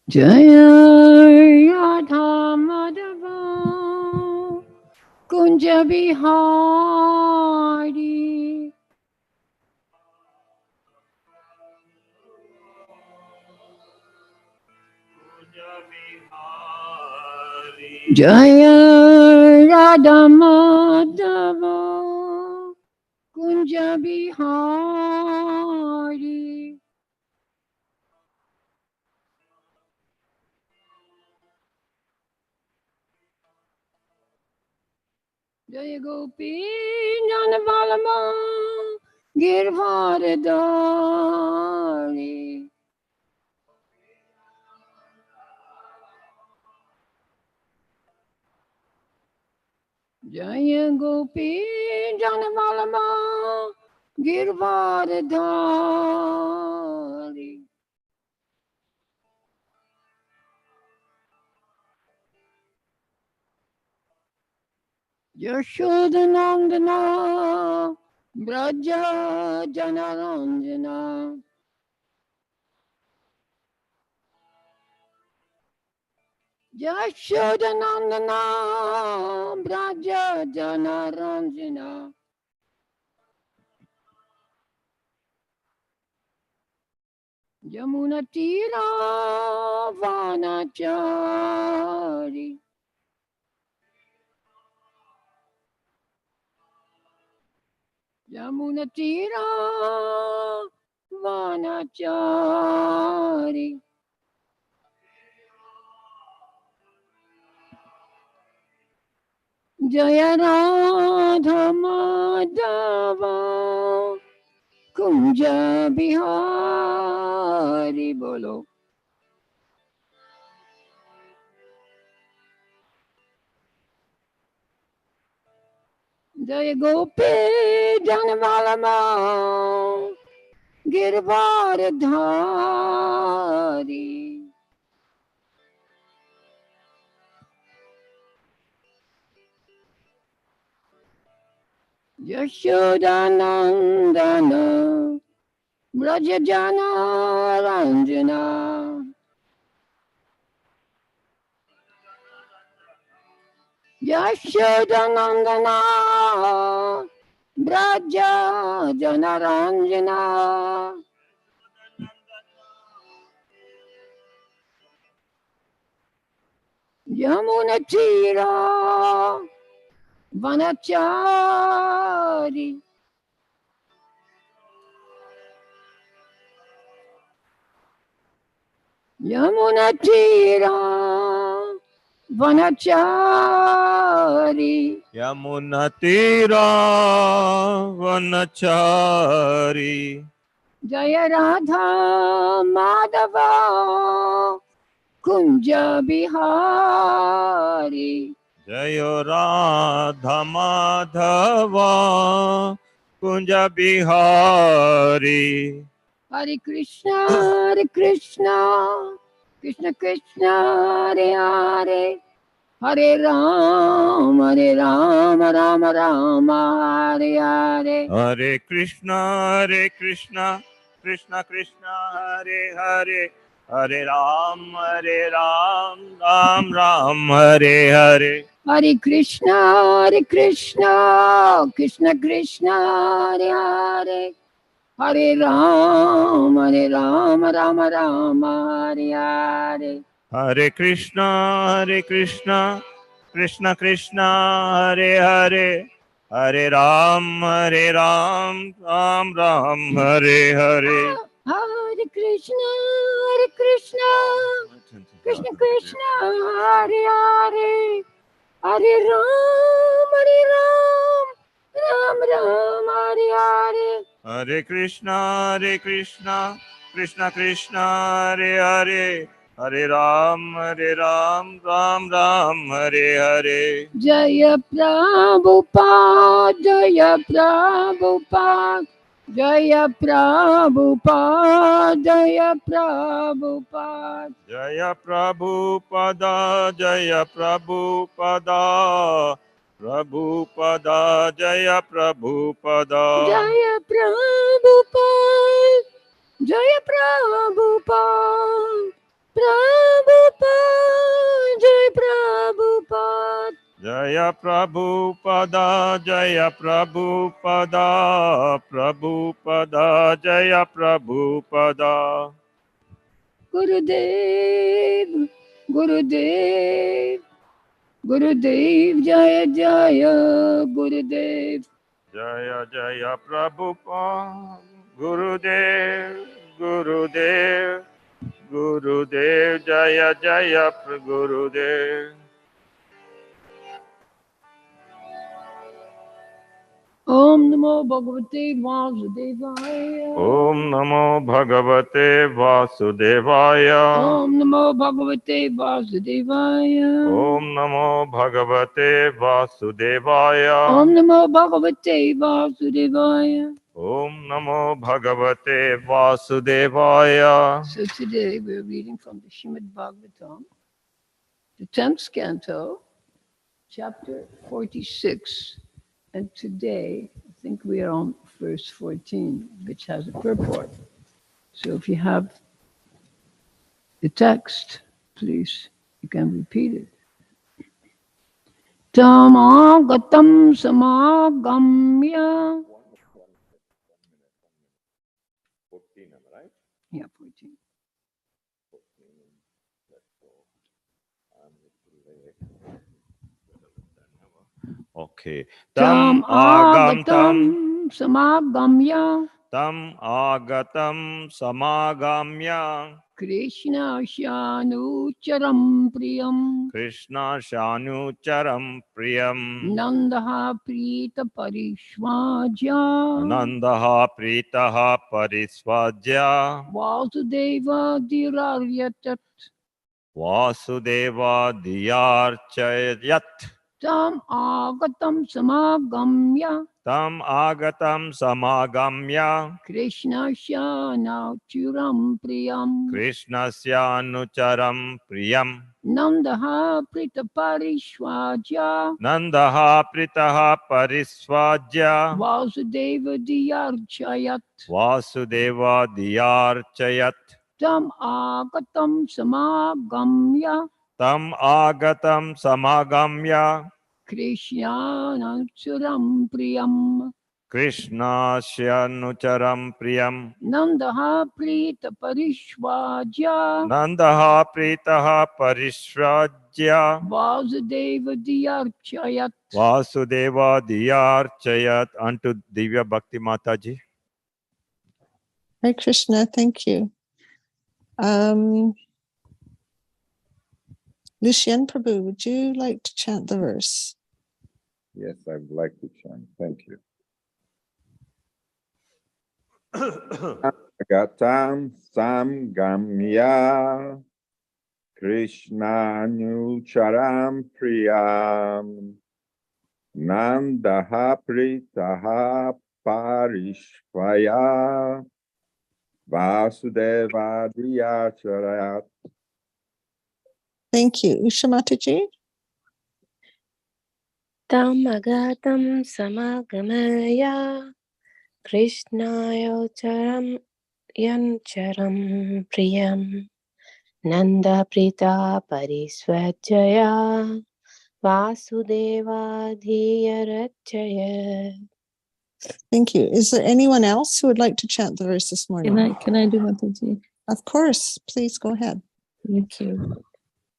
Jaya Radha Madhava Kunja Bihari Jaya Radha Madhava Kunja Bihari Jaya Gopi Janavalama Girvardhari Jaya Gopi Janavalama Girvardhari Yashodanandana Braja Janaranjana Yashodanandana Braja Janaranjana Yamuna Tira Vanachari Yamuna Tira Vanachari Jaya Radha Madhava Kunja Bihari Bolo Jaya Gopi Janavalama Girvardhari Yashodanandana Brajajana Ranjana Yashodanandana Brajajana Ranjana Yamuna Tira Vanachari Yamuna Tira Vanachari Yamuna Tira Vanachari Jaya Radha Madhava Kunja Bihari Jaya Radha Madhava Kunja Bihari Hare Krishna Krishna Krishna Hare Hare Hare Ram Rama Rama Hare Hare Hare Krishna Krishna Krishna Hare Hare Hare Ram Ram Ram Hare Hare Hare Krishna Krishna Krishna Hare Hare Hare Ram Rama Rama Hare Hare Hare Krishna Krishna Krishna Hare Hare Hare Ram Ram Ram Hare Hare Hare Krishna Krishna Krishna Hare Hare Hare Ram Ram Rama Hare Hare Hare Krishna Krishna Krishna Hare Hare Hare Ram Ram Ram Hare Hare Jaya Prabhupada Jaya Prabhupada Jaya Prabhupada Jaya Prabhupada Jaya Prabhupada Jaya Prabhupada Prabhupada Jaya Prabhupada Jaya Prabhupada Jaya Prabhupada, Prabhupada, Jai Prabhupada. Jaya Prabhupada, Jaya Prabhupada, Prabhupada, Jaya Prabhupada. Gurudev, Gurudev, Gurudev, Jaya Jaya, Gurudev. Jaya Jaya Prabhupada, Gurudev, Gurudev, Gurudev, Jaya Jaya Gurudev. Om Namo Bhagavate Vasudevaya. Om Namo Bhagavate Vasudevaya. Om Namo Bhagavate Vasudevaya. Om Namo Bhagavate Vasudevaya. Om Namo Bhagavate Vasudevaya. Om Namo Bhagavate Vasudevaya. So today we're reading from the Srimad Bhagvatam, the 10th canto, chapter 46. And today, I think we are on verse 14, which has a purport. So if you have the text, please, you can repeat it. Tamagatam samagamya. 14, right? Yeah, 14. Okay. Tam agatam samagamya. Tam agatam samagamya. Krishna shanucharam priyam. Krishna shanucharam priyam. Nandaha prita parishvaja. Nandaha pritaha parisvajya. Vasudeva diraryatat. Vasudeva diyarchayat. Tam agatam samagamya. Tam agatam samagamya. Krishna shanucharam priyam. Krishnasya anucharam priyam. Nandaha prita parishvaja. Nandaha pritaha parisvajya. Vasudeva diyarchayat. Vasudeva diyarchayat. Tam agatam samagamya. Tam agatam samagamya. Krishna nanucharam priyam. Krishnasya anucharam priyam. Nandaha prita parishvaja. Nandaha pritaha parisvajya. Vasudeva diyarchayat. Vasudeva diyarchayat. Unto Divya Bhakti Mataji. Hare Krishna, thank you. Lucien Prabhu, would you like to chant the verse? Yes, I would like to chant. Thank you. Gatam samgamya Krishna nucharam priyam Nandaha pritaha parishvaya Vasudeva diyacharayat. Thank you. Usha Mataji? Tam agatam samagamaya Krishnayocharam yancharam priyam Nanda prita parisvajaya Vasudeva dhiyarachaya. Thank you. Is there anyone else who would like to chant the verse this morning? Can I do Mataji? Of course. Please go ahead. Thank you.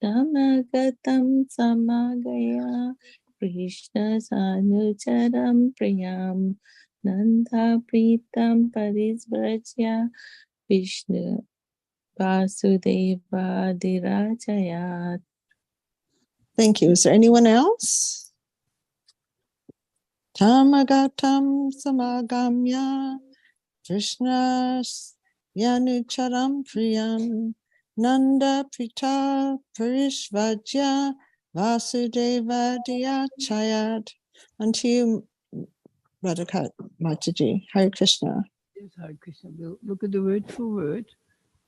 Tamagatam samagaya Krishna sanucharam priyam Nanda pritam parisvrajya Vishnu Vasudeva dirajayat. Thank you. Is there anyone else? Tamagatam samagamya Krishna yanucharam priyam Nanda prita parishvajya Vasudeva diyachayat. Unto you, Radhika Mataji. Hare Krishna. Yes, Hare Krishna. We'll look at the word for word.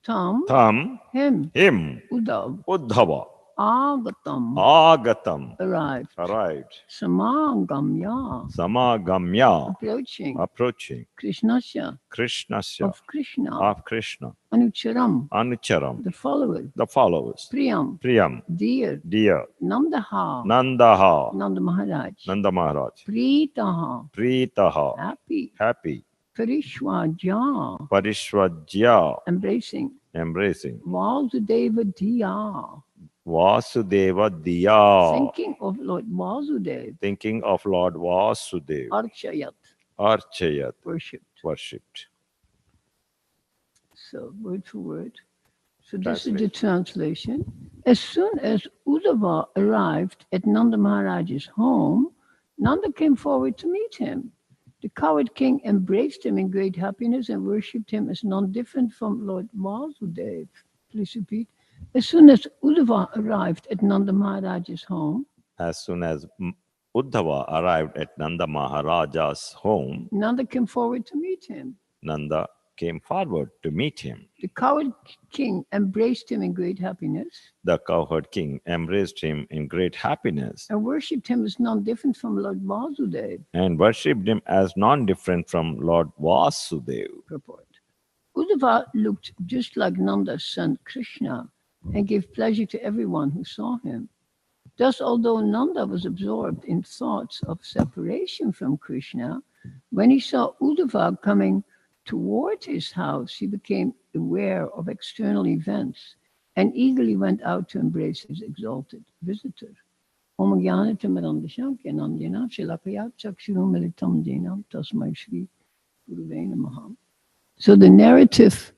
Tam, Tam, him, him, Uddhav, Uddhava, agatam, Agatam. arrived. Arrived. Samagamya, Samagamya. approaching. Approaching. Krishnasya, Krishnasya. of Krishna. Of Krishna. Anucharam, Anucharam. the followers. The followers. Priyam, Priyam. dear. Dear. Nandaha, Nandaha. Nanda Maharaj. Nanda Maharaj. Pritaha, Pritaha. happy. Happy. Parishwaja, Parishwajya. embracing. Embracing. Vasudeva Diya, Vasudeva Diya. thinking of Lord Vasudev. Thinking of Lord Vasudev. Archayat, Archayat. worshipped. Worshipped. So, word for word. So this is the Translation. translation. As soon as Uddhava arrived at Nanda Maharaj's home, Nanda came forward to meet him. The coward king embraced him in great happiness and worshipped him as none different from Lord Vasudev. Please repeat. As soon as Uddhava arrived at Nanda Maharaj's home, As soon as Uddhava arrived at Nanda Maharaja's home, Nanda came forward to meet him. Nanda came forward to meet him. The coward king embraced him in great happiness The cowherd king embraced him in great happiness and worshipped him as none different from Lord Vasudev. and worshipped him as non-different from Lord Vasudev. Purport. Uddhava looked just like Nanda's son Krishna and gave pleasure to everyone who saw him. Thus, although Nanda was absorbed in thoughts of separation from Krishna, when he saw Uddhava coming toward his house, he became aware of external events and eagerly went out to embrace his exalted visitor. Om Jnana-timirandasam Jnanandjana Shalakaya Chakshurum Militam Jnana Tasmai Shri Guruve Namaha. So the narrative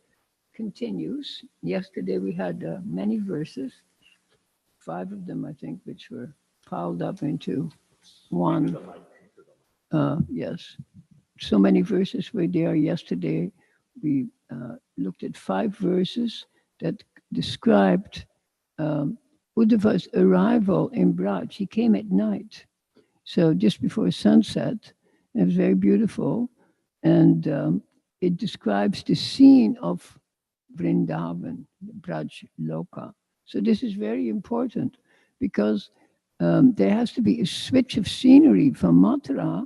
continues. Yesterday we had many verses, 5 of them I think, which were piled up into one. Yes, so many verses were there yesterday. We looked at 5 verses that described Uddhava's arrival in Braj. He came at night, so just before sunset. It was very beautiful, and it describes the scene of Vrindavan, Braj Loka. So this is very important because there has to be a switch of scenery from Mathura,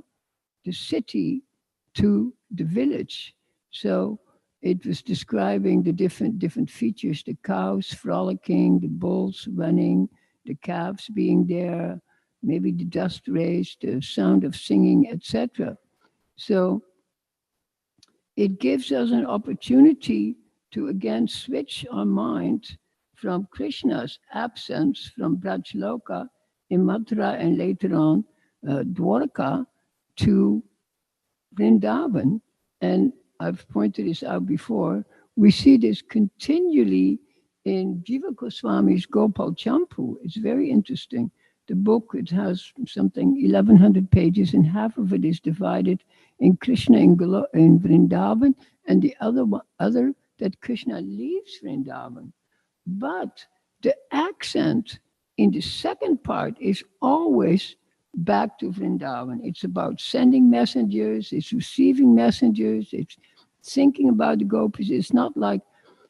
the city, to the village. So it was describing the different features, the cows frolicking, the bulls running, the calves being there, maybe the dust rays, the sound of singing, etc. So it gives us an opportunity to again switch our mind from Krishna's absence from Brajloka in Mathura and later on Dwarka to Vrindavan. And I've pointed this out before. We see this continually in Jiva Goswami's Gopal Champu. It's very interesting. The book, it has something 1,100 pages, and half of it is divided in Krishna in Vrindavan, and the other that Krishna leaves Vrindavan. But the accent in the second part is always back to Vrindavan. It's about sending messengers, it's receiving messengers, it's thinking about the gopis. It's not like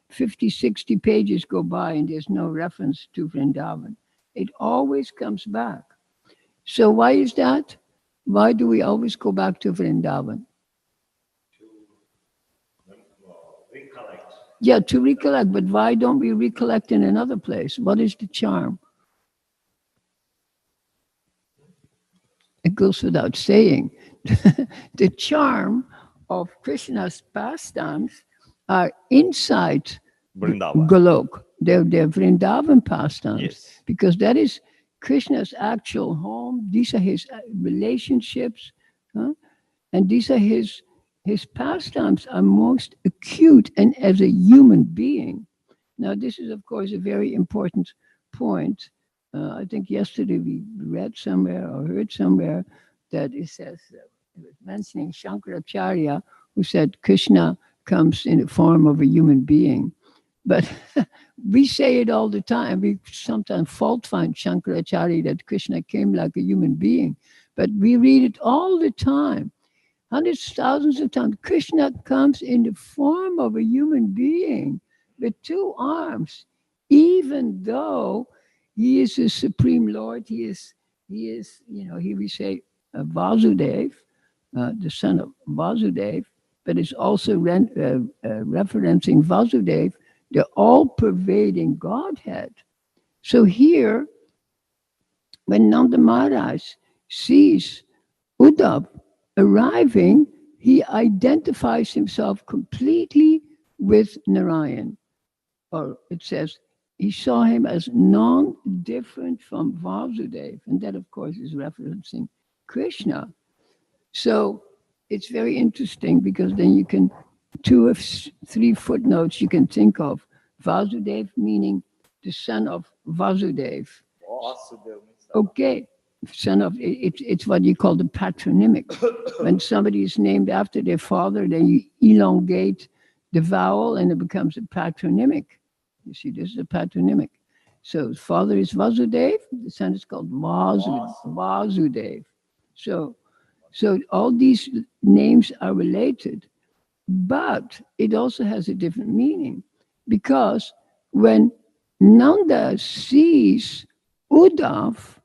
50, 60 pages go by and there's no reference to Vrindavan. It always comes back. So why is that? Why do we always go back to Vrindavan? Recollect. Yeah, to recollect, but why don't we recollect in another place? What is the charm? It goes without saying. The charm of Krishna's pastimes are inside Vrindavan. Golok. They're Vrindavan pastimes. Yes. Because that is Krishna's actual home. These are his relationships. And these are his pastimes are most acute and as a human being. Now, this is, of course, a very important point. I think yesterday we read somewhere or heard somewhere that it says, it was mentioning Shankaracharya, who said Krishna comes in the form of a human being. But we say it all the time. We sometimes fault find Shankaracharya that Krishna came like a human being. But we read it all the time. Hundreds, thousands of times. Krishna comes in the form of a human being with 2 arms, even though He is the Supreme Lord. He is, here we say Vasudev, the son of Vasudev, but it's also referencing Vasudev, the all-pervading Godhead. So here, when Nanda Maharaj sees Uddhav arriving, he identifies himself completely with Narayan. Or it says, he saw him as non-different from Vasudev. And that, of course, is referencing Krishna. So it's very interesting because then you can, 2 or 3 footnotes you can think of. Vasudev meaning the son of Vasudev. Okay, son of, it's what you call the patronymic. When somebody is named after their father, then you elongate the vowel and it becomes a patronymic. You see, this is a patronymic. So his father is Vasudev, the son is called Vasudev. So all these names are related, but it also has a different meaning, because when Nanda sees Uddhav,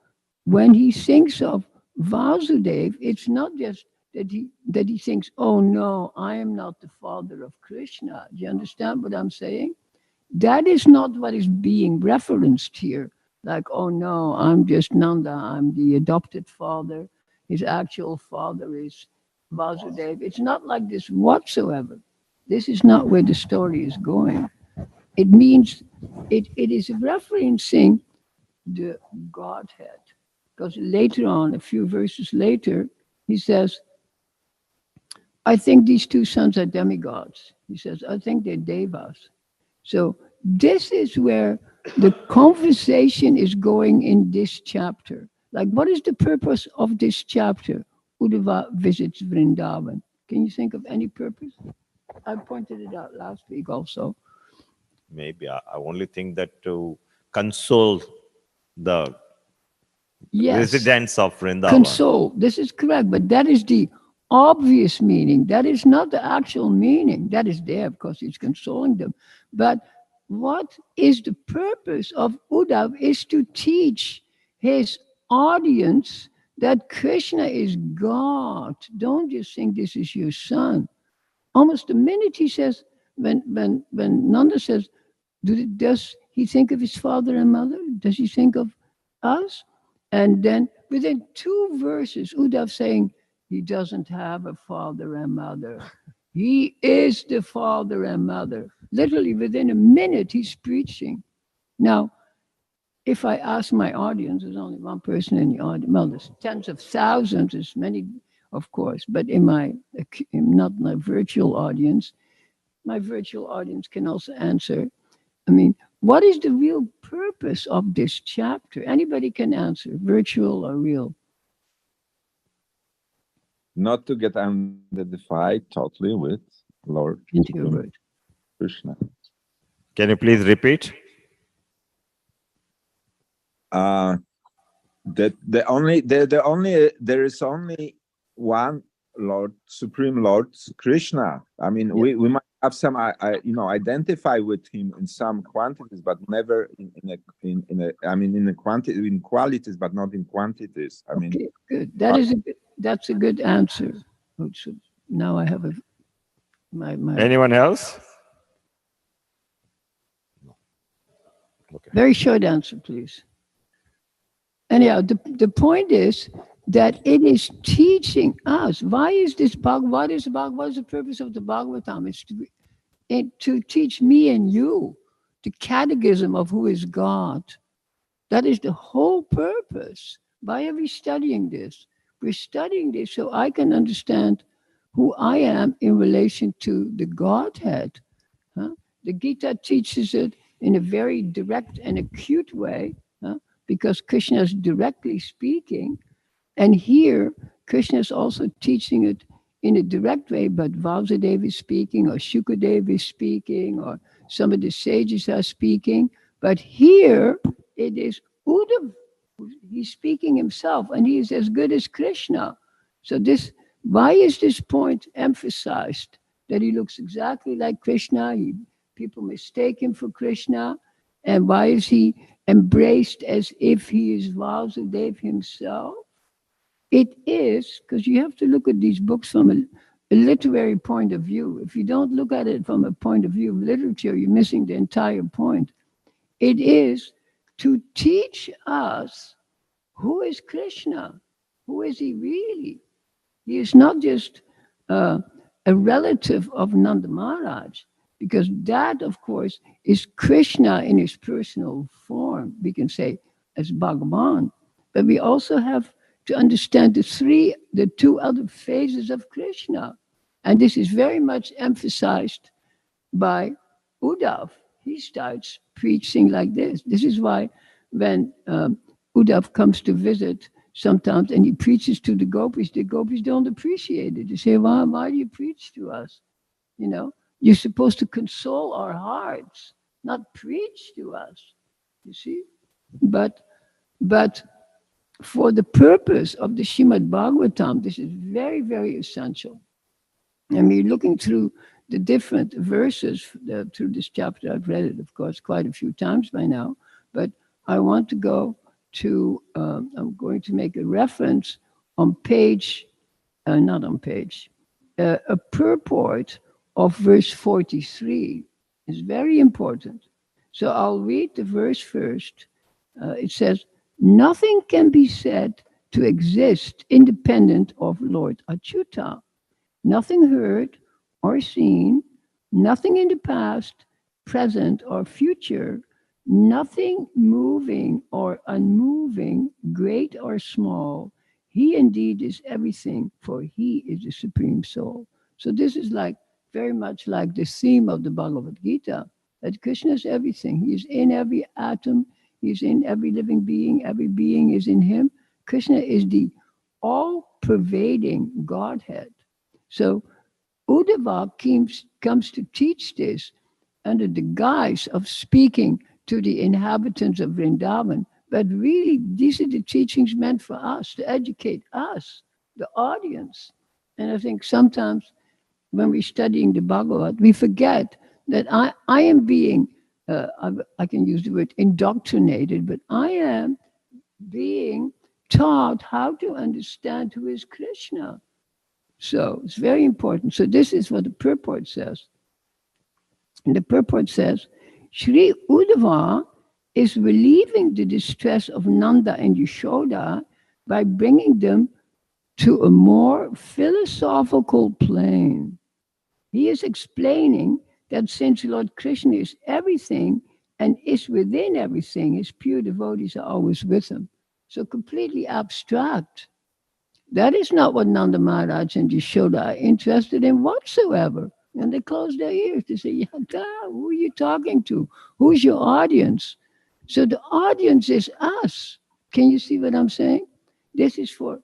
when he thinks of Vasudev, it's not just that he thinks, oh no, I am not the father of Krishna. Do you understand what I'm saying? That is not what is being referenced here. Like, oh no, I'm just Nanda, I'm the adopted father. His actual father is Vasudev. It's not like this whatsoever. This is not where the story is going. It means it is referencing the Godhead. Because later on, a few verses later, he says, I think these 2 sons are demigods. He says, I think they're devas. So this is where the conversation is going in this chapter. Like, what is the purpose of this chapter? Uddhava visits Vrindavan. Can you think of any purpose? I pointed it out last week also. Maybe I only think that to console the residents of Vrindavan. Console. This is correct, but that is the obvious meaning. That is not the actual meaning. That is there because he's consoling them. But what is the purpose of Uddhav is to teach his audience that Krishna is God. Don't just think this is your son. Almost the minute he says, when Nanda says, does he think of his father and mother? Does he think of us? And then within 2 verses, Uddhav saying, he doesn't have a father and mother. He is the father and mother. Literally within a minute, he's preaching. Now, if I ask my audience, there's only one person in the audience. Well, there's tens of thousands, there's many, of course, but not my virtual audience can also answer. I mean, what is the real purpose of this chapter? Anybody can answer, virtual or real. Not to get identified totally with Lord Krishna. Can you please repeat? There is only one Lord, Supreme Lord Krishna. I mean, we might have some, identify with him in some quantities, but never in qualities, but not in quantities. I mean, okay, good. That's a good answer. Now I have my. Anyone else? Okay. Very short answer, please. Anyhow, the point is that it is teaching us. Why is this what is the purpose of the Bhagavatam? It's to teach me and you the catechism of who is God. That is the whole purpose. Why are we studying this? We're studying this so I can understand who I am in relation to the Godhead. The Gita teaches it in a very direct and acute way, because Krishna is directly speaking. And here, Krishna is also teaching it in a direct way, but Vasudeva is speaking, or Shukadeva is speaking, or some of the sages are speaking. But here, it is Uddhava. He's speaking himself, and he is as good as Krishna. So why is this point emphasized? That he looks exactly like Krishna. People mistake him for Krishna. And why is he embraced as if he is Vasudev himself. It is, because you have to look at these books from a literary point of view. If you don't look at it from a point of view of literature, you're missing the entire point. It is to teach us who is Krishna, who is he really. He is not just a relative of Nanda Maharaj, because that, of course, is Krishna in his personal form, we can say, as Bhagavan. But we also have to understand the two other phases of Krishna. And this is very much emphasized by Uddhav. He starts preaching like this. This is why when Uddhav comes to visit sometimes and he preaches to the gopis don't appreciate it. They say, why do you preach to us? You know, you're supposed to console our hearts, not preach to us, you see? But for the purpose of the Srimad Bhagvatam, this is very, very essential. And we're looking through the different verses through this chapter. I've read it, of course, quite a few times by now, but I want to go to, I'm going to make a reference on page, not on page, a purport of verse 43 is very important. So I'll read the verse first. It says, nothing can be said to exist independent of Lord Achyuta. Nothing heard or seen, nothing in the past, present, or future, nothing moving or unmoving, great or small. He indeed is everything, for he is the Supreme Soul. So this is like very much like the theme of the Bhagavad Gita, that Krishna is everything. He is in every atom, he is in every living being, every being is in him. Krishna is the all-pervading Godhead. So Uddhava comes to teach this under the guise of speaking to the inhabitants of Vrindavan. But really, these are the teachings meant for us, to educate us, the audience. And I think sometimes when we're studying the Bhagavad, we forget that I am being, I can use the word indoctrinated, but I am being taught how to understand who is Krishna. So it's very important. So this is what the purport says. And the purport says, Sri Uddhava is relieving the distress of Nanda and Yashoda by bringing them to a more philosophical plane. He is explaining that since Lord Krishna is everything and is within everything, his pure devotees are always with him. So completely abstract. That is not what Nanda Maharaj and Yashoda are interested in whatsoever. And they close their ears. They say, Yada, who are you talking to? Who's your audience? So the audience is us. Can you see what I'm saying? This is for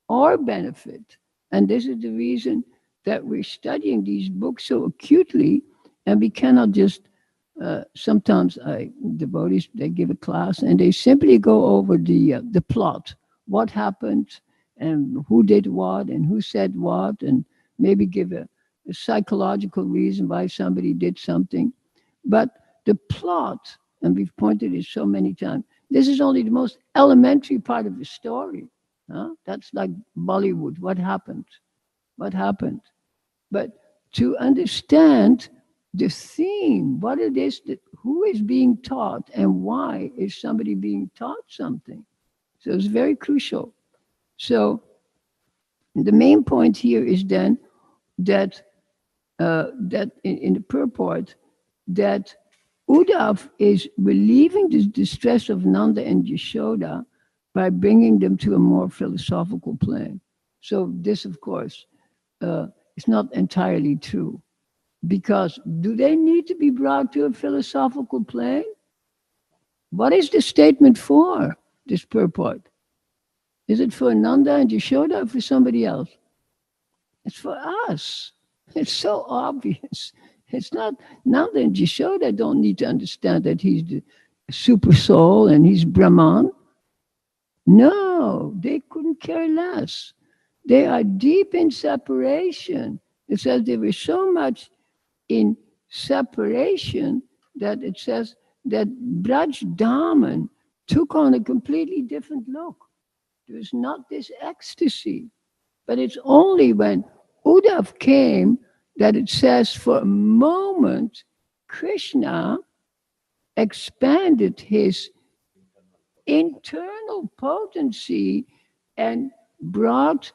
our benefit. And this is the reason that we're studying these books so acutely. And we cannot just, sometimes devotees, they give a class and they simply go over the plot. What happened and who did what and who said what, and maybe give a psychological reason why somebody did something. But the plot, and we've pointed it so many times, this is only the most elementary part of the story. That's like Bollywood. What happened? What happened? But to understand the theme, what it is, that who is being taught and why is somebody being taught something. So it's very crucial. So the main point here is then that in the purport, that Uddhav is relieving the distress of Nanda and Yashoda by bringing them to a more philosophical plane. So this, of course, is not entirely true. Because do they need to be brought to a philosophical plane? What is the statement for, this purport? Is it for Nanda and Yashoda or for somebody else? It's for us. It's so obvious. It's not, Nanda and Yashoda don't need to understand that he's the super soul and he's Brahman. No, they couldn't care less. They are deep in separation. It says they were so much in separation that it says that Braj Daman took on a completely different look. It was not this ecstasy, but it's only when Uddhav came that it says for a moment Krishna expanded his internal potency and brought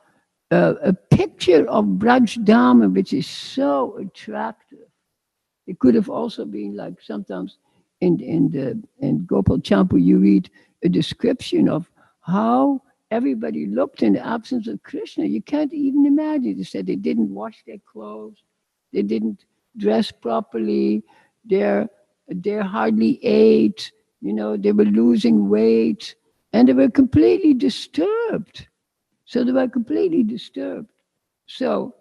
a picture of Braj Dharma, which is so attractive. It could have also been like sometimes in Gopal Champu, you read a description of how everybody looked in the absence of Krishna. You can't even imagine. They said they didn't wash their clothes, they didn't dress properly, they hardly ate, they were losing weight, and they were completely disturbed. So they were completely disturbed. So,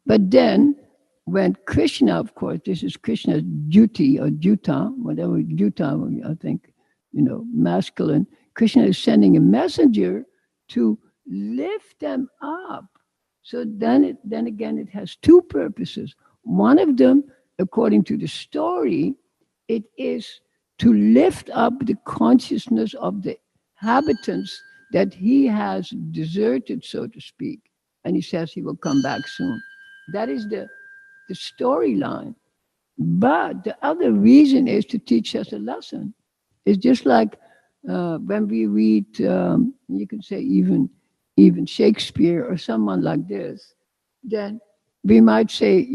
but then when Krishna, of course, this is Krishna's duty or duta, whatever duta, I think, masculine. Krishna is sending a messenger to lift them up. So then again, it has two purposes. One of them, according to the story, it is to lift up the consciousness of the inhabitants that he has deserted, so to speak. And he says he will come back soon. That is the storyline. But the other reason is to teach us a lesson. It's just like when we read, you can say even Shakespeare or someone like this, then we might say,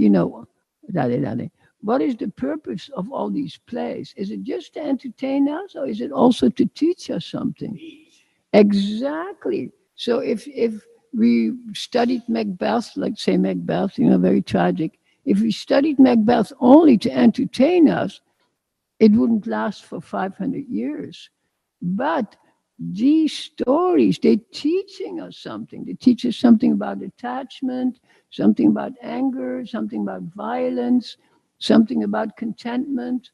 what is the purpose of all these plays? Is it just to entertain us, or is it also to teach us something? Exactly. So if we studied Macbeth, like say Macbeth, very tragic. If we studied Macbeth only to entertain us, it wouldn't last for 500 years. But these stories, they're teaching us something. They teach us something about attachment, something about anger, something about violence, something about contentment.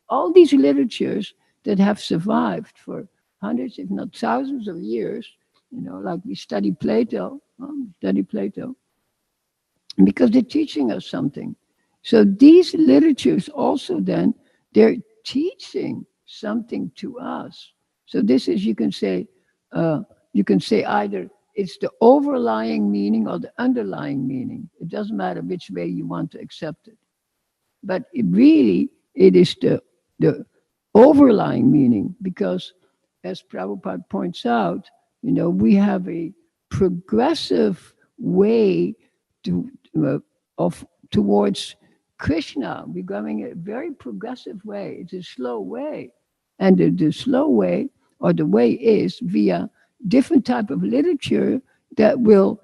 All these literatures that have survived for hundreds, if not thousands of years, like we study Plato, because they're teaching us something. So these literatures also then, they're teaching something to us. So this is, you can say either it's the overlying meaning or the underlying meaning. It doesn't matter which way you want to accept it. But it is the overlying meaning, because as Prabhupada points out, we have a progressive way towards Krishna. We're going a very progressive way. It's a slow way. And the slow way, or the way, is via different type of literature that will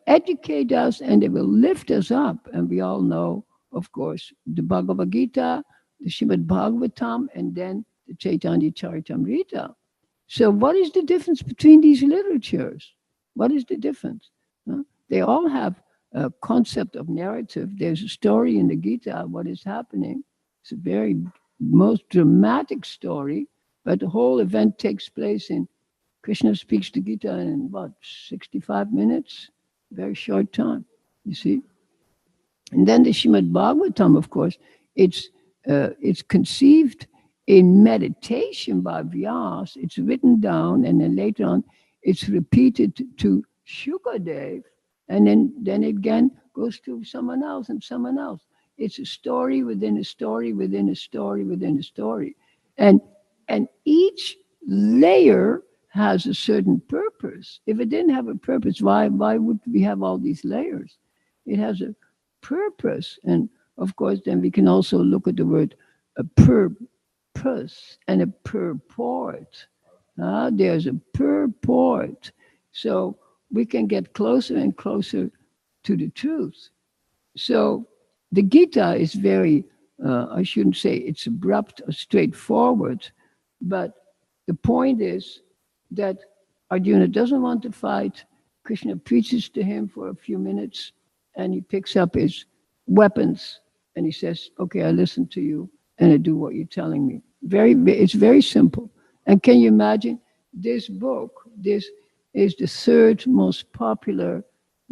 educate us and it will lift us up. And we all know, of course, the Bhagavad Gita, the Srimad Bhagvatam, and then the Chaitanya Charitamrita. So what is the difference between these literatures? What is the difference? They all have a concept of narrative. There's a story in the Gita, what is happening. It's a very most dramatic story, but the whole event takes place in Krishna speaks the Gita in 65 minutes? Very short time, you see. And then the Srimad Bhagavatam, of course, it's conceived in meditation by Vyas. It's written down, and then later on, it's repeated to Shukadev, and then it again goes to someone else and someone else. It's a story within a story within a story within a story, and each layer has a certain purpose. If it didn't have a purpose, why would we have all these layers? It has a purpose, and of course, then we can also look at the word purpose and a purport. There's a purport, so we can get closer and closer to the truth. So the Gita is very, I shouldn't say it's abrupt or straightforward, but the point is that Arjuna doesn't want to fight. Krishna preaches to him for a few minutes, and he picks up his weapons and he says, okay, I listen to you and I do what you're telling me. It's very simple. And can you imagine this book? This is the third most popular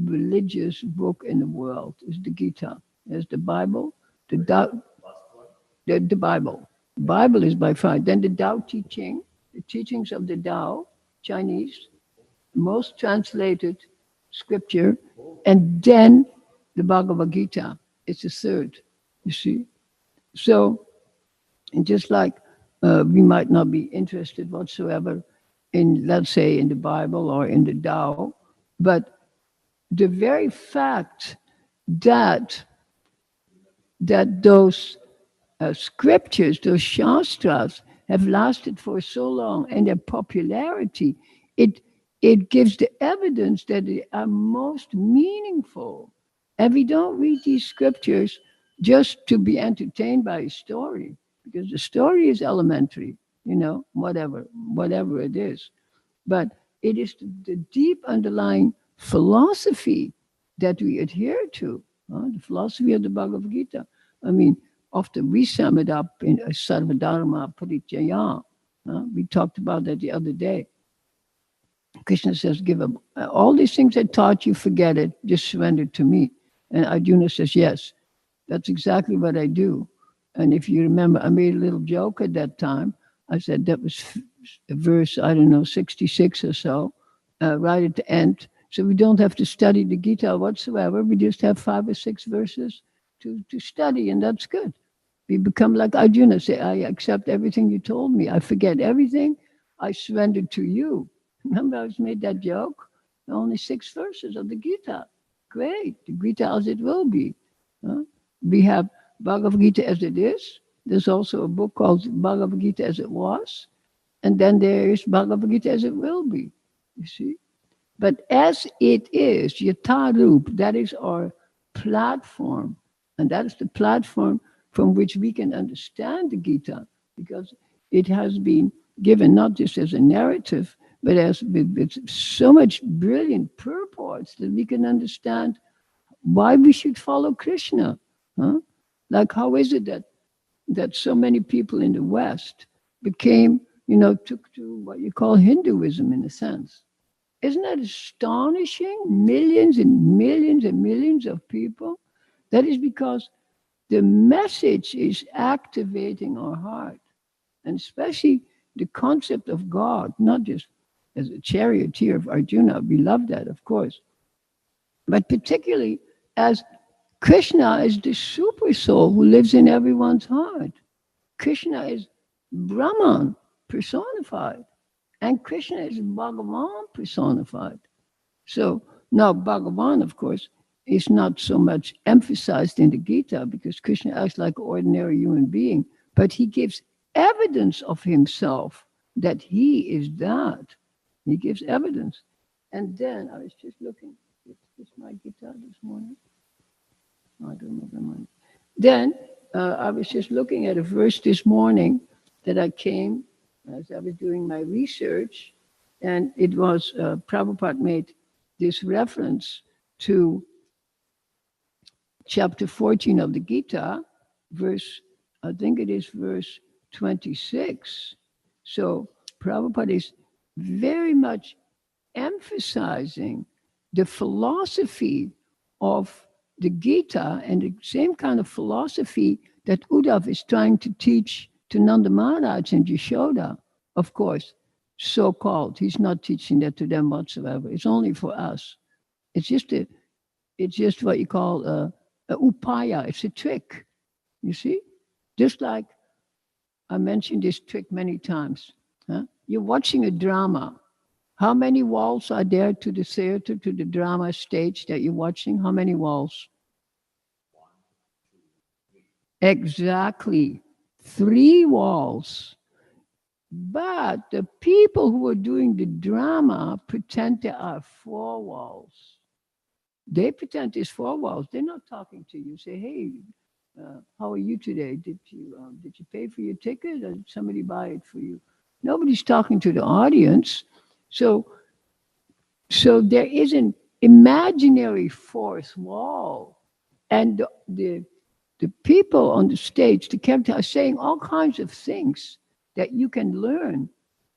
religious book in the world, is the Gita. There's the Bible, the Bible. Bible is by far. Then the Tao teaching, the teachings of the Tao, Chinese, most translated scripture, and then the Bhagavad Gita. It's a third, you see. So, and just like we might not be interested whatsoever in, let's say, in the Bible or in the Tao, but the very fact that those scriptures, those shastras, have lasted for so long, and their popularity, it gives the evidence that they are most meaningful. And we don't read these scriptures just to be entertained by a story, because the story is elementary, whatever it is. But it is the deep underlying philosophy that we adhere to, the philosophy of the Bhagavad Gita. I mean, often we sum it up in a Sarvadharma Parijaya. We talked about that the other day. Krishna says, give up all these things I taught you, forget it, just surrender to me. And Arjuna says, yes, that's exactly what I do. And if you remember, I made a little joke at that time. I said that was verse, 66 or so, right at the end. So we don't have to study the Gita whatsoever. We just have 5 or 6 verses to study, and that's good. We become like Arjuna, say, I accept everything you told me. I forget everything. I surrender to you. Remember, I made that joke? Only 6 verses of the Gita. Great. The Gita as it will be. We have Bhagavad Gita as it is. There's also a book called Bhagavad Gita as it was. And then there is Bhagavad Gita as it will be. You see? But as it is, Yatharup, that is our platform. And that is the platform from which we can understand the Gita, because it has been given not just as a narrative, but as with so much brilliant purports that we can understand why we should follow Krishna. Like, how is it that so many people in the West became, took to what you call Hinduism in a sense? Isn't that astonishing? Millions and millions and millions of people. That is because the message is activating our heart, and especially the concept of God, not just as a charioteer of Arjuna. We love that, of course, but particularly as Krishna is the super soul who lives in everyone's heart. Krishna is Brahman personified, and Krishna is Bhagavan personified. So now Bhagavan, of course, is not so much emphasized in the Gita because Krishna acts like an ordinary human being, but he gives evidence of himself that he is that. He gives evidence. And then I was just looking, is this my Gita this morning? I don't know the money. Then I was just looking at a verse this morning that I came as I was doing my research, and it was Prabhupada made this reference to chapter 14 of the Gita, I think it is verse 26. So Prabhupada is very much emphasizing the philosophy of the Gita and the same kind of philosophy that Uddhav is trying to teach to Nanda Maharaj and Yashoda, of course, so-called. He's not teaching that to them whatsoever. It's only for us. It's just what you call a upaya. It's a trick, you see? Just like I mentioned this trick many times. You're watching a drama. How many walls are there to the theater, to the drama stage that you're watching? How many walls? 1, 2, 3. Exactly. 3 walls. But the people who are doing the drama pretend there are 4 walls. They pretend there's 4 walls. They're not talking to you. Say, hey, how are you today? Did you pay for your ticket, or did somebody buy it for you? Nobody's talking to the audience. So there is an imaginary 4th wall. And the people on the stage, the characters, are saying all kinds of things that you can learn,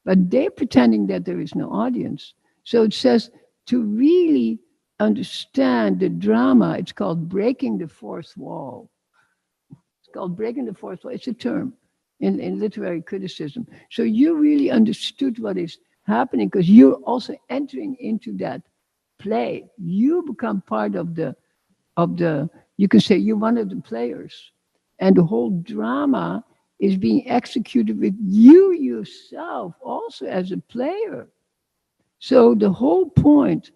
but they're pretending that there is no audience. So it says to really understand the drama, it's called breaking the 4th wall. It's called breaking the 4th wall. It's a term. in literary criticism. So you really understood what is happening because you're also entering into that play. You become part of the, you can say you're one of the players. And the whole drama is being executed with you yourself also as a player. So the whole point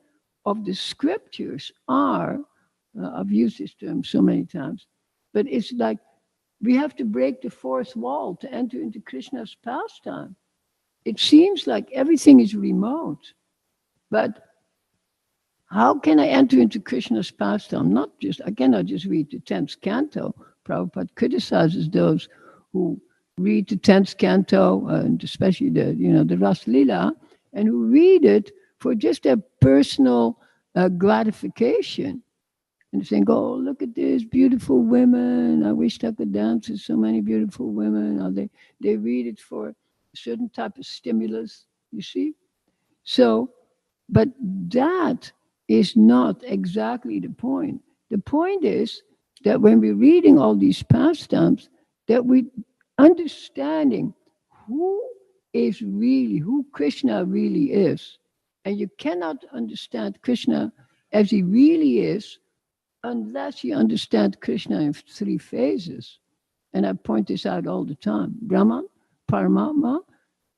of the scriptures are, I've used this term so many times, but it's like we have to break the fourth wall to enter into Krishna's pastime. It seems like everything is remote, but how can I enter into Krishna's pastime? I cannot just read the 10th canto. Prabhupada criticizes those who read the 10th canto, and especially the Ras Lila, and who read it for just their personal gratification. And saying, oh, look at this, beautiful women. I wish I could dance with so many beautiful women. Or they read it for a certain type of stimulus, you see? So, but that is not exactly the point. The point is that when we're reading all these pastimes, that we understanding who Krishna really is. And you cannot understand Krishna as he really is unless you understand Krishna in three phases. And I point this out all the time: Brahman, Paramatma,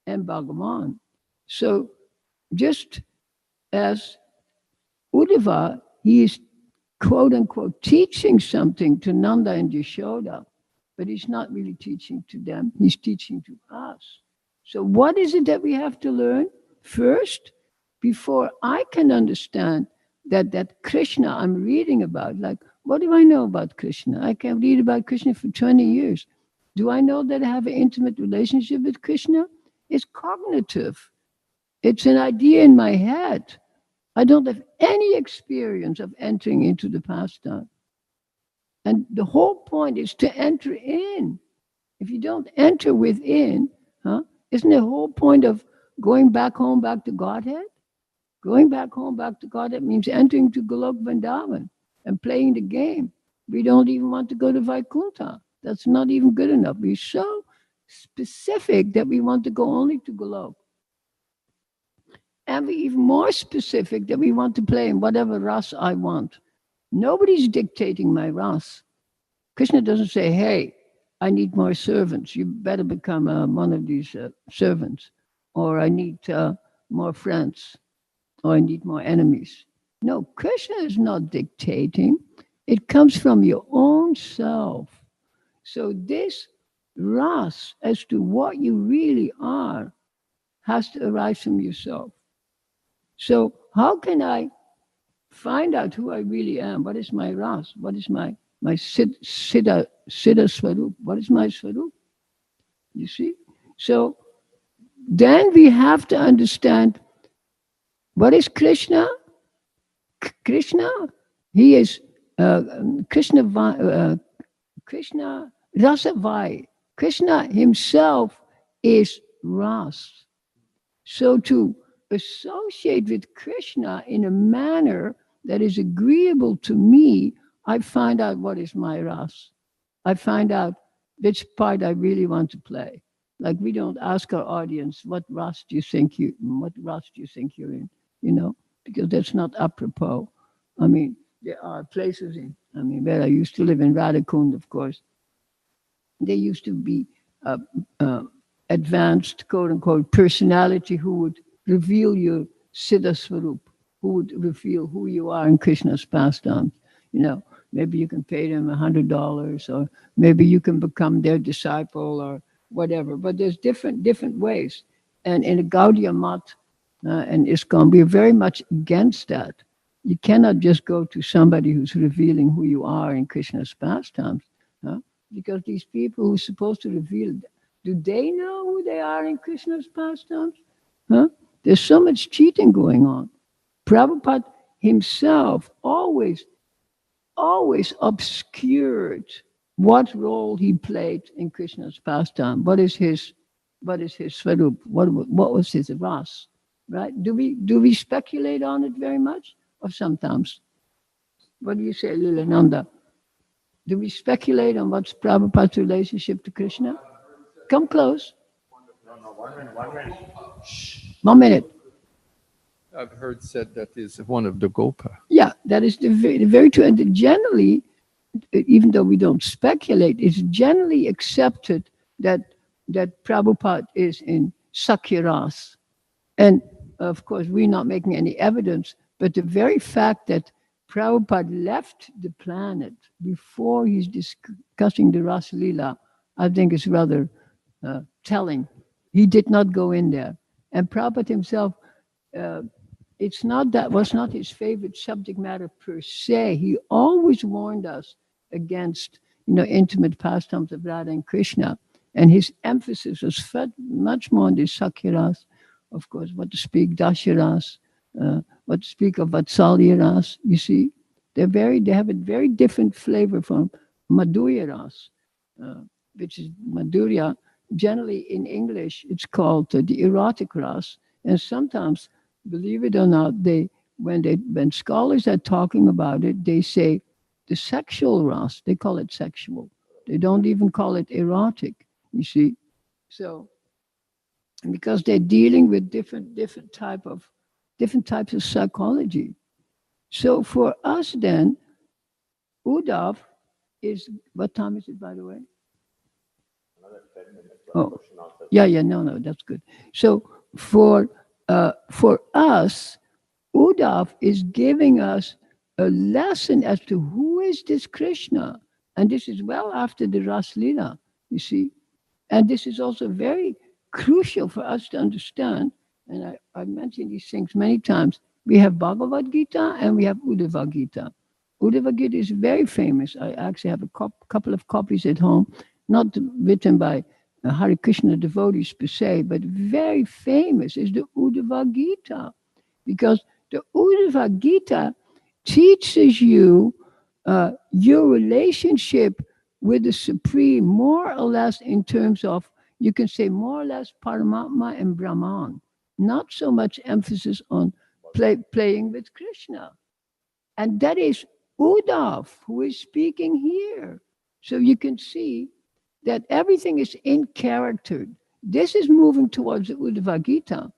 and Bhagavan. So just as Uddhava, he is quote unquote teaching something to Nanda and Yashoda, but he's not really teaching to them, he's teaching to us. So what is it that we have to learn first before I can understand that Krishna I'm reading about? Like, what do I know about Krishna? I can read about Krishna for 20 years. Do I know that I have an intimate relationship with Krishna? It's cognitive. It's an idea in my head. I don't have any experience of entering into the pastime. And the whole point is to enter in. If you don't enter within, isn't the whole point of going back home, back to Godhead? Going back home, back to Godhead means entering to Golok Vrindavan and playing the game. We don't even want to go to Vaikuntha. That's not even good enough. We're so specific that we want to go only to Golok. And we're even more specific that we want to play in whatever ras I want. Nobody's dictating my ras. Krishna doesn't say, hey, I need more servants. You better become one of these servants. Or I need more friends. Or I need more enemies. No, Krishna is not dictating. It comes from your own self. So this ras as to what you really are has to arise from yourself. So how can I find out who I really am? What is my ras? What is my siddha swarup? What is my swarup? You see? So then we have to understand what is Krishna? Krishna, he is Krishna Rasavai. Krishna himself is ras. So to associate with Krishna in a manner that is agreeable to me, I find out what is my ras. I find out which part I really want to play. Like we don't ask our audience, what ras do you think you're in? Because that's not apropos. I mean, there are places where I used to live in Radhikund, of course. There used to be advanced, quote unquote, personality who would reveal your Siddha Swarup, who would reveal who you are in Krishna's pastimes. Maybe you can pay them $100, or maybe you can become their disciple or whatever. But there's different ways. And in the Gaudiya Mat and ISKCON, we're very much against that. You cannot just go to somebody who's revealing who you are in Krishna's pastimes, because these people who are supposed to reveal, do they know who they are in Krishna's pastimes? There's so much cheating going on. Prabhupada himself always obscured what role he played in Krishna's pastime. What is his swarup? What was his ras? Right? Do we speculate on it very much, or sometimes? What do you say, Lilananda? Do we speculate on what's Prabhupada's relationship to Krishna? Come close. 1 minute. I've heard said that is one of the Gopa. Yeah, that is the very true. And generally, even though we don't speculate, it's generally accepted that Prabhupada is in Sakyaras. And of course, we're not making any evidence, but the very fact that Prabhupada left the planet before he's discussing the Ras Lila, I think is rather telling. He did not go in there. And Prabhupada himself, was not his favorite subject matter per se. He always warned us against, intimate pastimes of Radha and Krishna. And his emphasis was much more on the Sakyaras, of course, what to speak Dasharas, what to speak of Vatsalya Ras. You see, they have a very different flavor from Madhurya Ras, which is Madhurya. Generally in English, it's called the erotic Ras. And sometimes, believe it or not, when scholars are talking about it, they say the sexual Ras, they call it sexual. They don't even call it erotic, you see. So, because they're dealing with different types of psychology. So for us then, Uddhav is, what time is it, by the way? Oh, yeah, no, that's good. So for us, Uddhav is giving us a lesson as to who is this Krishna. And this is well after the Ras Lila, you see. And this is also very crucial for us to understand. And I've mentioned these things many times. We have Bhagavad Gita and we have Uddhava Gita. Uddhava Gita is very famous. I actually have a couple of copies at home, not written by Hare Krishna devotees per se, but very famous is the Uddhava Gita. Because the Uddhava Gita teaches you your relationship with the Supreme, more or less in terms of, you can say more or less Paramatma and Brahman. Not so much emphasis on playing with Krishna. And that is Uddhav who is speaking here. So you can see that everything is in character. This is moving towards the Uddhava Gita.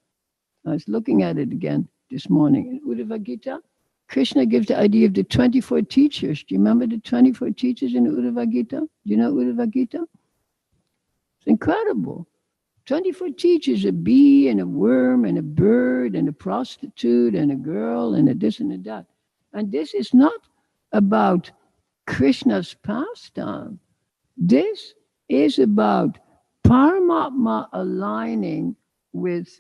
I was looking at it again this morning. In Uddhava Gita, Krishna gives the idea of the 24 teachers. Do you remember the 24 teachers in Uddhava Gita? Do you know Uddhava Gita? It's incredible. 24 teachers, a bee and a worm and a bird and a prostitute and a girl and a this and a that. And this is not about Krishna's pastime. This is about Paramatma aligning with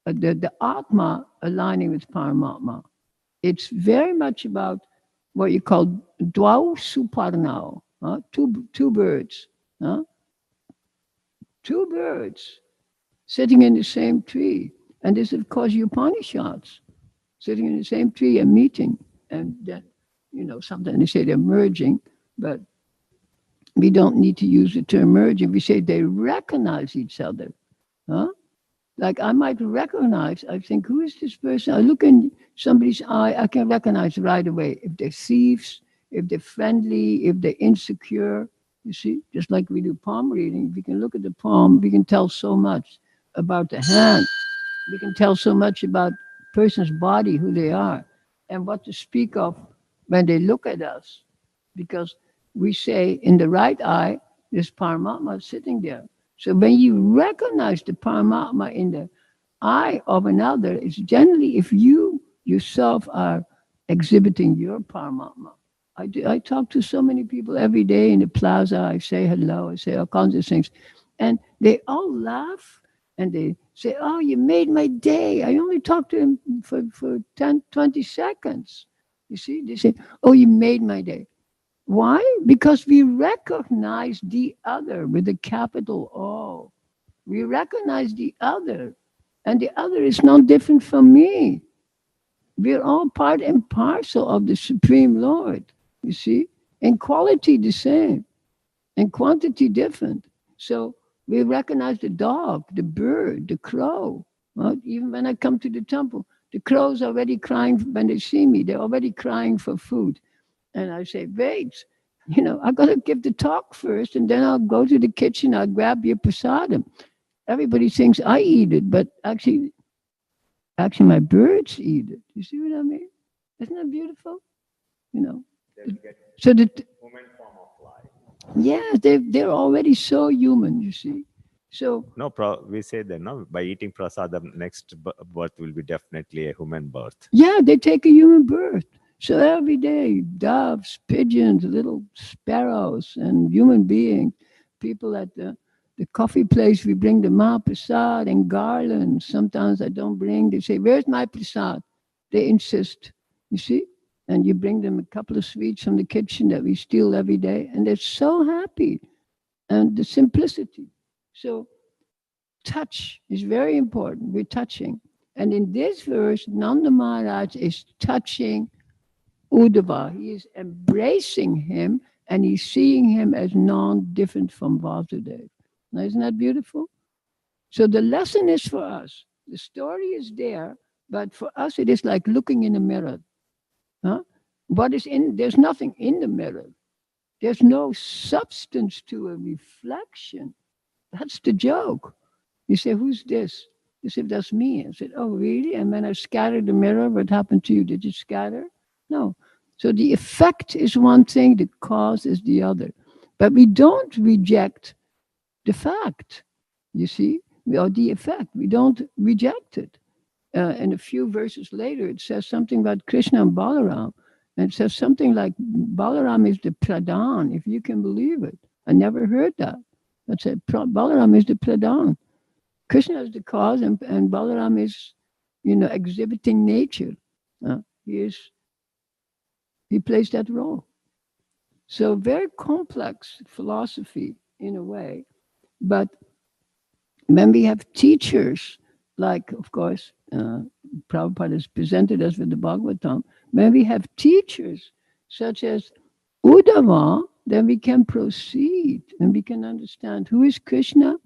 the Atma aligning with Paramatma. It's very much about what you call Dvau Suparnau, two birds. Two birds sitting in the same tree. And this, of course, Upanishads, sitting in the same tree and meeting. And then, sometimes they say they're merging, but we don't need to use the term merging. We say they recognize each other. Like I might recognize, I think, who is this person? I look in somebody's eye, I can recognize right away if they're thieves, if they're friendly, if they're insecure. You see, just like we do palm reading, if we can look at the palm, we can tell so much about the hand. We can tell so much about a person's body, who they are, and what to speak of when they look at us. Because we say in the right eye, there's Paramatma sitting there. So when you recognize the Paramatma in the eye of another, it's generally if you yourself are exhibiting your Paramatma. I talk to so many people every day in the plaza. I say hello. I say all kinds of things. And they all laugh and they say, oh, you made my day. I only talked to him for 10, 20 seconds. You see, they say, oh, you made my day. Why? Because we recognize the other with a capital O. We recognize the other. And the other is not different from me. We're all part and parcel of the Supreme Lord. You see, in quality the same, in quantity different. So we recognize the dog, the bird, the crow. Well, even when I come to the temple, the crows are already crying when they see me. They're already crying for food. And I say, wait, I got to give the talk first, and then I'll go to the kitchen. I'll grab your prasadam. Everybody thinks I eat it, but actually, my birds eat it. You see what I mean? Isn't that beautiful? So that yeah, they're already so human. You see, so No, we say that no, by eating prasadam, next birth will be definitely a human birth. yeah, they take a human birth. So every day, doves, pigeons, little sparrows, and human beings, people at the coffee place, we bring the prasad and garlands. Sometimes I don't bring. They say, "Where's my prasad?" They insist. You see, and you bring them a couple of sweets from the kitchen that we steal every day, and they're so happy. And the simplicity. So touch is very important. We're touching, and in this verse, Nanda Maharaj is touching Uddhava. He is embracing him and he's seeing him as non-different from Vasudeva. Now, isn't that beautiful? So the lesson is for us. The story is there, but for us it is like looking in a mirror. Huh? There's nothing in the mirror. There's no substance to a reflection. That's the joke. You say, who's this? You say, that's me. I said, oh, really? And when I scattered the mirror, what happened to you? Did you scatter? No. So the effect is one thing, the cause is the other. But we don't reject the fact, you see, or the effect. We don't reject it. And a few verses later, it says something about Krishna and Balaram. And it says something like Balaram is the Pradhan, if you can believe it. I never heard that. That said, Balaram is the Pradhan. Krishna is the cause, and Balaram is, exhibiting nature. He plays that role. So very complex philosophy in a way. But when we have teachers, like, of course, Prabhupada has presented us with the Bhagavatam, when we have teachers such as Uddhava, then we can proceed and we can understand who is Krishna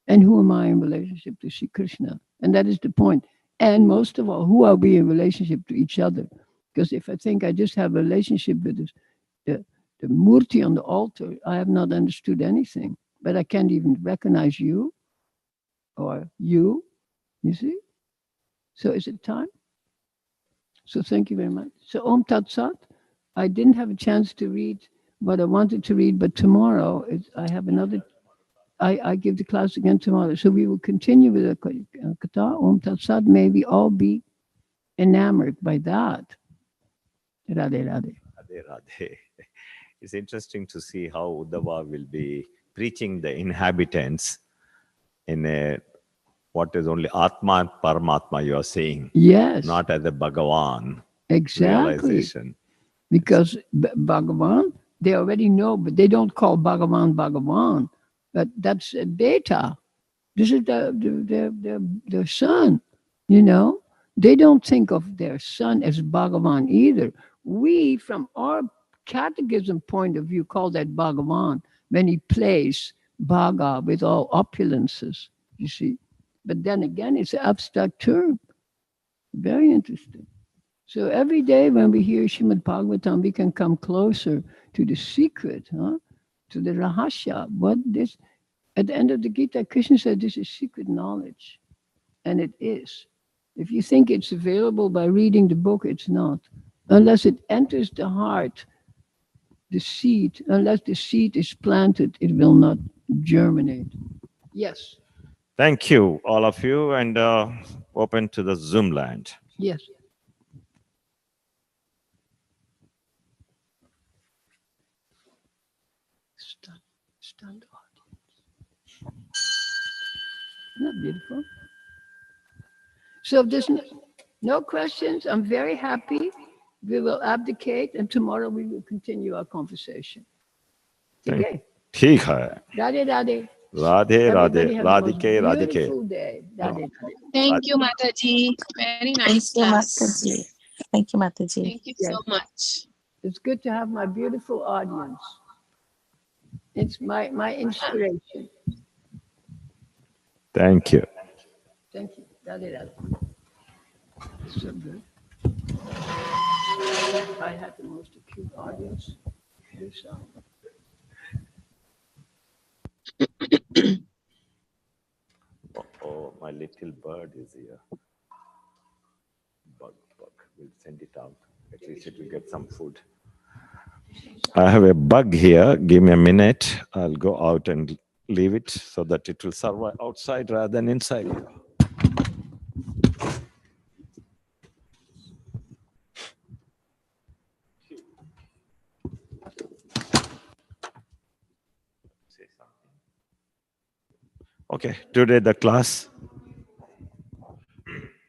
and who am I in relationship to Sri Krishna. And that is the point. And most of all, who are we in relationship to each other? Because if I think I just have a relationship with the murti on the altar, I have not understood anything. But I can't even recognize you or you see? So is it time? So thank you very much. So Om Tat Sat. I didn't have a chance to read what I wanted to read, but tomorrow I have another. I give the class again tomorrow. So we will continue with the Katha, Om Tat Sat. May we all be enamored by that. Radhe Radhe. Radhe Radhe. It's interesting to see how Uddhava will be preaching the inhabitants in a what is only Atma and Paramatma you are saying. Yes. Not as a Bhagavan. Exactly. Realization. Because Bhagavan, they already know, but they don't call Bhagavan Bhagavan. But that's a beta. This is their son, They don't think of their son as Bhagavan either. We, from our catechism point of view, call that Bhagavan when he plays Bhaga with all opulences, you see. But then again, it's an abstract term. Very interesting. So every day when we hear Srimad Bhagvatam, we can come closer to the secret, to the Rahasya. At the end of the Gita, Krishna said this is secret knowledge. And it is. If you think it's available by reading the book, it's not. Unless it enters the heart, the seed, unless the seed is planted, it will not germinate. Yes. Thank you, all of you, and open to the Zoom land. Yes. Stand audience. Isn't that beautiful? So if there's no questions, I'm very happy. We will abdicate, and tomorrow we will continue our conversation. Okay. ठीक है. Radhe Radhe. Radhe Radhe. Everybody have a most Radhike Radhike. beautiful day. Radhe Radhe. Thank you, Mataji. Very nice Thank you, class. Mataji. Thank you, Mataji. Thank you Yes. so much. It's good to have my beautiful audience. It's my inspiration. Thank you. Thank you. Radhe Radhe. So good. I had the most acute audience. Here's Oh, my little bird is here. Bug. We'll send it out. At least it will get some food. I have a bug here. Give me a minute. I'll go out and leave it so that it will survive outside rather than inside here. Okay, today the class